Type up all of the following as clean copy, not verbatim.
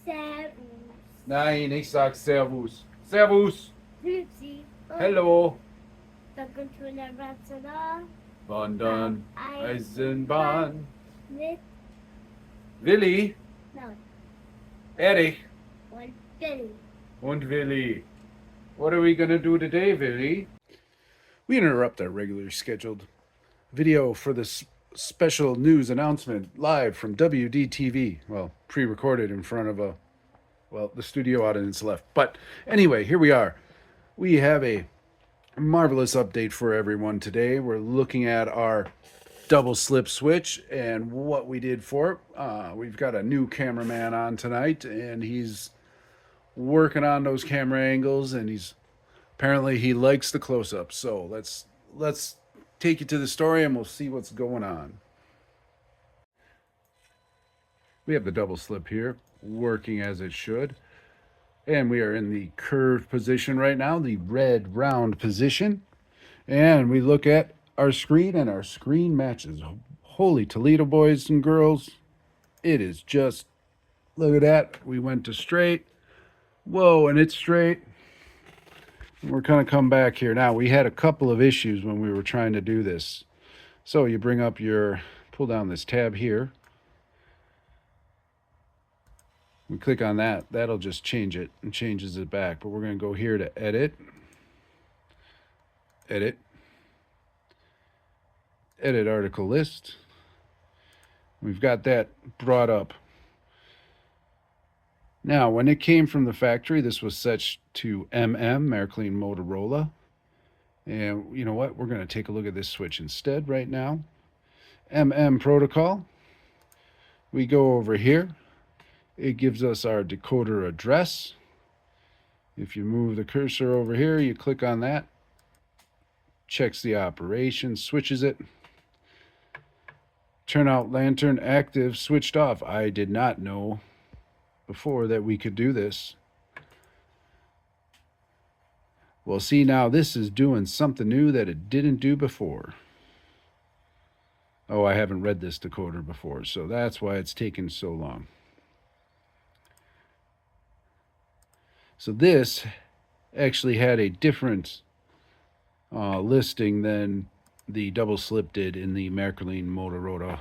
Servus. Nein, ich sag Servus. Servus. Grüezi. Hello. Da kommt schon der Ratze da. Wandern. Eisenbahn. Eisenbahn. Mit Willi. Laut Erich. und Billy. Und Willi. What are we gonna do today, Willi? We interrupt our regularly scheduled video for this special news announcement live from WDTV. Well, pre-recorded in front of the studio audience left. But anyway, here we are. We have a marvelous update for everyone today. We're looking at our double slip switch and what we did for it. We've got a new cameraman on tonight, and he's working on those camera angles, and apparently he likes the close-ups. So let's take you to the story, and we'll see what's going on. We have the double slip here working as it should. And we are in the curved position right now, the red round position. And we look at our screen, and our screen matches. Holy Toledo, boys and girls. It is just, look at that. We went to straight. Whoa, and it's straight. We're going to come back here. Now, we had a couple of issues when we were trying to do this. So you pull down this tab here. We click on that, that'll just change it and changes it back. But we're going to go here to edit, edit article list. We've got that brought up. Now, when it came from the factory, this was set to Märklin Motorola. And you know what? We're going to take a look at this switch instead right now. protocol. We go over here. It gives us our decoder address. If you move the cursor over here, you click on that, checks the operation, switches it. Turnout lantern active, switched off. I did not know before that we could do this. Well, see, now this is doing something new that it didn't do before. Oh, I haven't read this decoder before, so that's why it's taken so long. So this actually had a different listing than the double slip did in the Märklin Motorola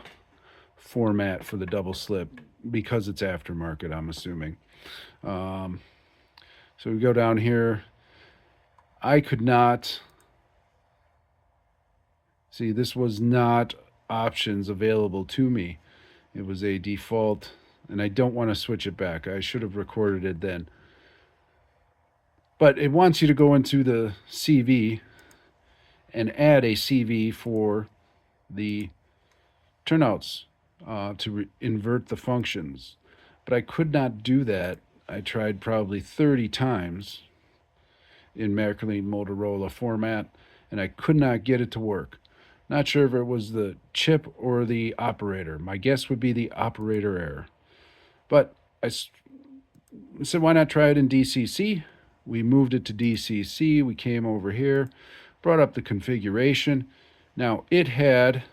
format for the double slip, because it's aftermarket, I'm assuming. So we go down here. I could not see, this was not options available to me. It was a default, and I don't want to switch it back. I should have recorded it then. But it wants you to go into the CV and add a CV for the turnouts to invert the functions. But I could not do that. I tried probably 30 times in Märklin Motorola format, and I could not get it to work. Not sure if it was the chip or the operator. My guess would be the operator error. But I said, why not try it in DCC? We moved it to DCC. We came over here, brought up the configuration. Now it had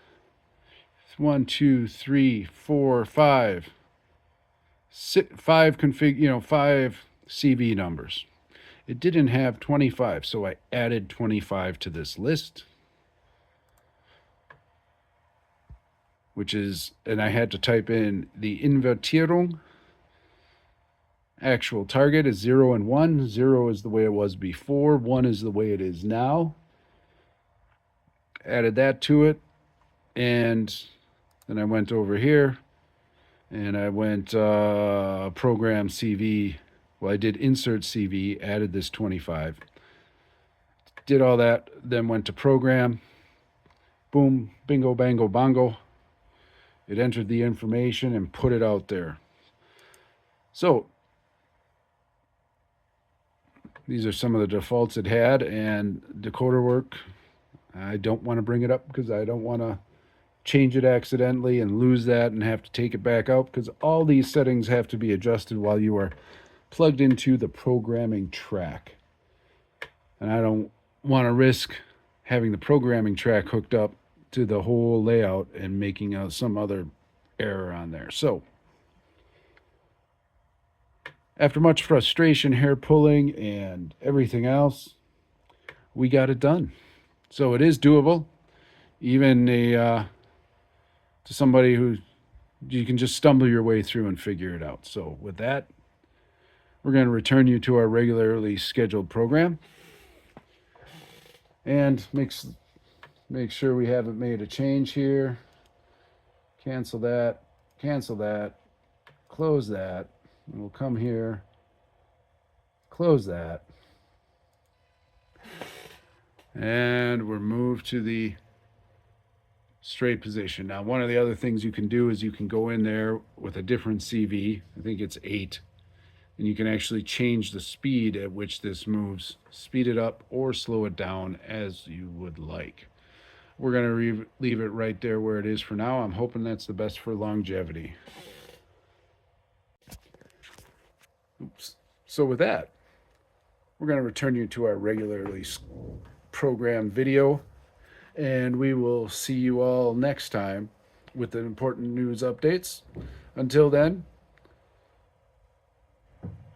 5 CV numbers. It didn't have 25, so I added 25 to this list, and I had to type in the Invertierung. Actual target is 0 and 1. 0 is the way it was before. 1 is the way it is now. Added that to it. And then I went over here and I went program CV. Well, I did insert CV, added this 25. Did all that, then went to program. Boom, bingo, bango, bongo. It entered the information and put it out there. So these are some of the defaults it had, and Decoderwerk, I don't want to bring it up because I don't want to change it accidentally and lose that and have to take it back out, because all these settings have to be adjusted while you are plugged into the programming track. And I don't want to risk having the programming track hooked up to the whole layout and making some other error on there. So After much frustration, hair pulling, and everything else, we got it done. So it is doable, even to somebody who you can just stumble your way through and figure it out. So with that, we're going to return you to our regularly scheduled program and make sure we haven't made a change here. Cancel that, close that, and we'll come here, close that, and we're moved to the straight position. Now, one of the other things you can do is you can go in there with a different CV. I think it's 8. And you can actually change the speed at which this moves, speed it up or slow it down as you would like. We're going to leave it right there where it is for now. I'm hoping that's the best for longevity. Oops. So with that, we're going to return you to our regularly programmed video, and we will see you all next time with the important news updates. Until then,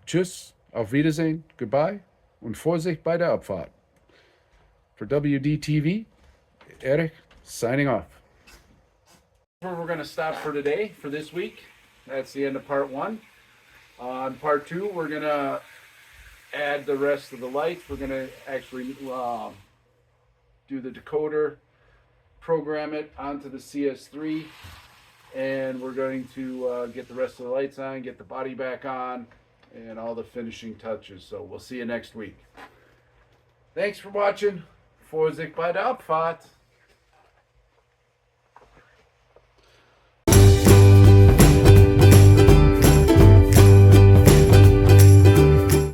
tschüss, auf Wiedersehen, goodbye, und Vorsicht bei der Abfahrt. For WDTV, Eric, signing off. That's where we're going to stop for today, for this week. That's the end of part 1. On part 2, we're going to add the rest of the lights. We're going to actually do the decoder, program it onto the CS3, and we're going to get the rest of the lights on, get the body back on, and all the finishing touches. So we'll see you next week. Thanks for watching. Vorsicht bei der Abfahrt.